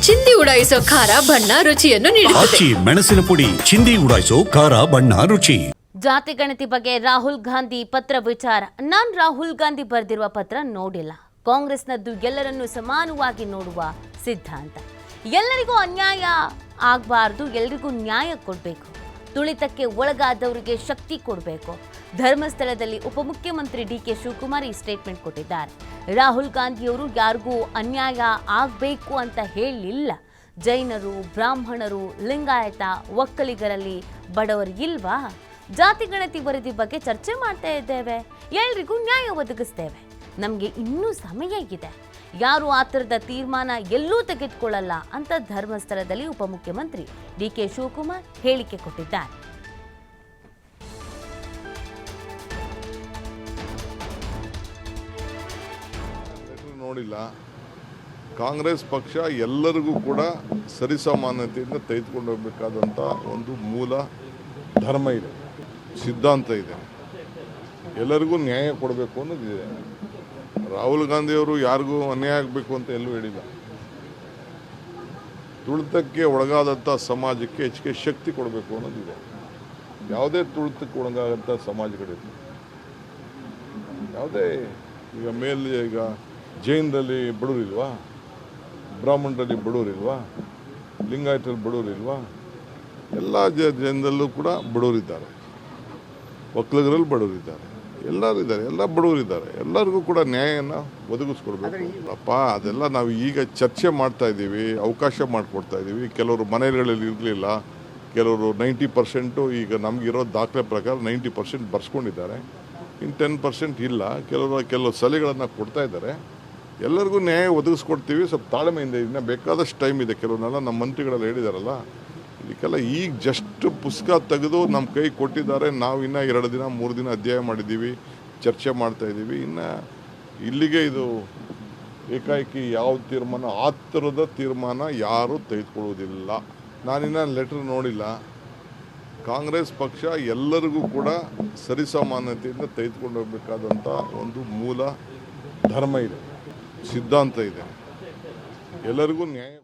ಚಿಂದಿ ಉಡಾಯಿಸೋ ಖಾರ ಬಣ್ಣ ರುಚಿಯನ್ನು ನೀಡುತ್ತದೆ. ಆಚಿ ಮೆಣಸಿನ ಪುಡಿ ಚಿಂದಿ ಉಡಾಯಿಸೋ ಖಾರ ಬಣ್ಣ ರುಚಿ. ಜಾತಿ ಗಣತಿ ಬಗ್ಗೆ ರಾಹುಲ್ ಗಾಂಧಿ ಪತ್ರ ವಿಚಾರ. ನಾನು ರಾಹುಲ್ ಗಾಂಧಿ ಬರೆದಿರುವ ಪತ್ರ ನೋಡಿಲ್ಲ. ಕಾಂಗ್ರೆಸ್ನದ್ದು ಎಲ್ಲರನ್ನೂ ಸಮಾನವಾಗಿ ನೋಡುವ ಸಿದ್ಧಾಂತ. ಎಲ್ಲರಿಗೂ ಅನ್ಯಾಯ ಆಗಬಾರ್ದು, ಎಲ್ಲರಿಗೂ ನ್ಯಾಯ ಕೊಡಬೇಕು. ತುಳಿತಕ್ಕೆ ಒಳಗಾದವರಿಗೆ ಶಕ್ತಿ ಕೊಡಬೇಕು. ಧರ್ಮಸ್ಥಳದಲ್ಲಿ ಉಪಮುಖ್ಯಮಂತ್ರಿ ಡಿ.ಕೆ. ಶಿವಕುಮಾರ್ ಈ ಸ್ಟೇಟ್ಮೆಂಟ್ ಕೊಟ್ಟಿದ್ದಾರೆ. ರಾಹುಲ್ ಗಾಂಧಿಯವರು ಯಾರಿಗೂ ಅನ್ಯಾಯ ಆಗಬೇಕು ಅಂತ ಹೇಳಲಿಲ್ಲ. ಜೈನರು, ಬ್ರಾಹ್ಮಣರು, ಲಿಂಗಾಯತ, ಒಕ್ಕಲಿಗರಲ್ಲಿ ಬಡವರು ಇಲ್ವಾ? ಜಾತಿ ಗಣತಿ ವರದಿ ಬಗ್ಗೆ ಚರ್ಚೆ ಮಾಡ್ತಾ ಇದ್ದೇವೆ. ಎಲ್ರಿಗೂ ನ್ಯಾಯ ಒದಗಿಸ್ತೇವೆ. ನಮಗೆ ಇನ್ನೂ ಸಮಯ ಇದೆ. ಯಾರು ಆ ಥರದ ತೀರ್ಮಾನ ಎಲ್ಲೂ ತೆಗೆದುಕೊಳ್ಳಲ್ಲ ಅಂತ ಧರ್ಮಸ್ಥಳದಲ್ಲಿ ಉಪಮುಖ್ಯಮಂತ್ರಿ ಡಿ.ಕೆ. ಶಿವಕುಮಾರ್ ಹೇಳಿಕೆ ಕೊಟ್ಟಿದ್ದಾರೆ. ನೋಡಿಲ್ಲ. ಕಾಂಗ್ರೆಸ್ ಪಕ್ಷ ಎಲ್ಲರಿಗೂ ಕೂಡ ಸರಿಸಮಾನತೆಯಿಂದ ತೆಗೆದುಕೊಂಡು ಹೋಗಬೇಕಾದಂಥ ಒಂದು ಮೂಲ ಧರ್ಮ ಇದೆ, ಸಿದ್ಧಾಂತ ಇದೆ. ಎಲ್ಲರಿಗೂ ನ್ಯಾಯ ಕೊಡಬೇಕು ಅನ್ನೋದಿದೆ. ರಾಹುಲ್ ಗಾಂಧಿಯವರು ಯಾರಿಗೂ ಅನ್ಯಾಯ ಆಗಬೇಕು ಅಂತ ಎಲ್ಲೂ ಹೇಳಿಲ್ಲ. ತುಳಿತಕ್ಕೆ ಒಳಗಾದಂಥ ಸಮಾಜಕ್ಕೆ ಹೆಚ್ಚಿಗೆ ಶಕ್ತಿ ಕೊಡಬೇಕು ಅನ್ನೋದಿದೆ. ಯಾವುದೇ ತುಳಿತಕ್ಕೆ ಒಳಗಾದಂಥ ಸಮಾಜಗಳಿದೆ, ಯಾವುದೇ ಈಗ ಜೈನರಲ್ಲಿ ಬಡವರಿಲ್ವಾ, ಬ್ರಾಹ್ಮಣರಲ್ಲಿ ಬಡವರಿಲ್ವಾ, ಲಿಂಗಾಯತರಲ್ಲಿ ಬಡವರಿಲ್ವಾ? ಎಲ್ಲ ಜನರಲ್ಲೂ ಕೂಡ ಬಡವರಿದ್ದಾರೆ, ಒಕ್ಕಲಿಗರಲ್ಲಿ ಬಡವರಿದ್ದಾರೆ, ಎಲ್ಲರೂ ಇದ್ದಾರೆ, ಎಲ್ಲ ಬಡವರಿದ್ದಾರೆ. ಎಲ್ಲರಿಗೂ ಕೂಡ ನ್ಯಾಯನ ಒದಗಿಸ್ಕೊಡ್ಬೇಕು ಅಪ್ಪ. ಅದೆಲ್ಲ ನಾವು ಈಗ ಚರ್ಚೆ ಮಾಡ್ತಾ ಇದ್ದೀವಿ, ಅವಕಾಶ ಮಾಡಿಕೊಡ್ತಾ ಇದ್ದೀವಿ. ಕೆಲವರು ಮನೆಗಳಲ್ಲಿ ಇರಲಿಲ್ಲ, ಕೆಲವರು 90% ಈಗ ನಮಗಿರೋ ದಾಖಲೆ ಪ್ರಕಾರ 90% ಬರ್ಸ್ಕೊಂಡಿದ್ದಾರೆ. ಇನ್ನು 10% ಇಲ್ಲ. ಕೆಲವು ಸಲಹೆಗಳನ್ನು ಕೊಡ್ತಾ ಇದ್ದಾರೆ. ಎಲ್ಲರಿಗೂ ನ್ಯಾಯ ಒದಗಿಸ್ಕೊಡ್ತೀವಿ. ಸ್ವಲ್ಪ ತಾಳ್ಮೆಯಿಂದ, ಇನ್ನು ಬೇಕಾದಷ್ಟು ಟೈಮ್ ಇದೆ. ಕೆಲವನ್ನೆಲ್ಲ ನಮ್ಮ ಮಂತ್ರಿಗಳೆಲ್ಲ ಹೇಳಿದಾರಲ್ಲ, ಇದಕ್ಕೆಲ್ಲ ಈಗ ಜಸ್ಟ್ ಪುಸ್ತಕ ತೆಗೆದು ನಮ್ಮ ಕೈ ಕೊಟ್ಟಿದ್ದಾರೆ. ನಾವು ಇನ್ನೂ 2 ದಿನ 3 ದಿನ ಅಧ್ಯಯನ ಮಾಡಿದ್ದೀವಿ, ಚರ್ಚೆ ಮಾಡ್ತಾ ಇದ್ದೀವಿ. ಇನ್ನು ಇಲ್ಲಿಗೆ ಇದು ಏಕಾಏಕಿ ಯಾವ ತೀರ್ಮಾನ, ಆ ಥರದ ತೀರ್ಮಾನ ಯಾರೂ ತೆಗೆದುಕೊಳ್ಳುವುದಿಲ್ಲ. ನಾನಿನ್ನ ಲೆಟರ್ ನೋಡಿಲ್ಲ. ಕಾಂಗ್ರೆಸ್ ಪಕ್ಷ ಎಲ್ಲರಿಗೂ ಕೂಡ ಸರಿಸಮಾನತೆಯಿಂದ ತೆಗೆದುಕೊಂಡು ಹೋಗಬೇಕಾದಂಥ ಒಂದು ಮೂಲ ಧರ್ಮ ಇದೆ, ಸಿದ್ಧಾಂತ ಇದೆ. ಎಲ್ಲರಿಗೂ ನ್ಯಾಯ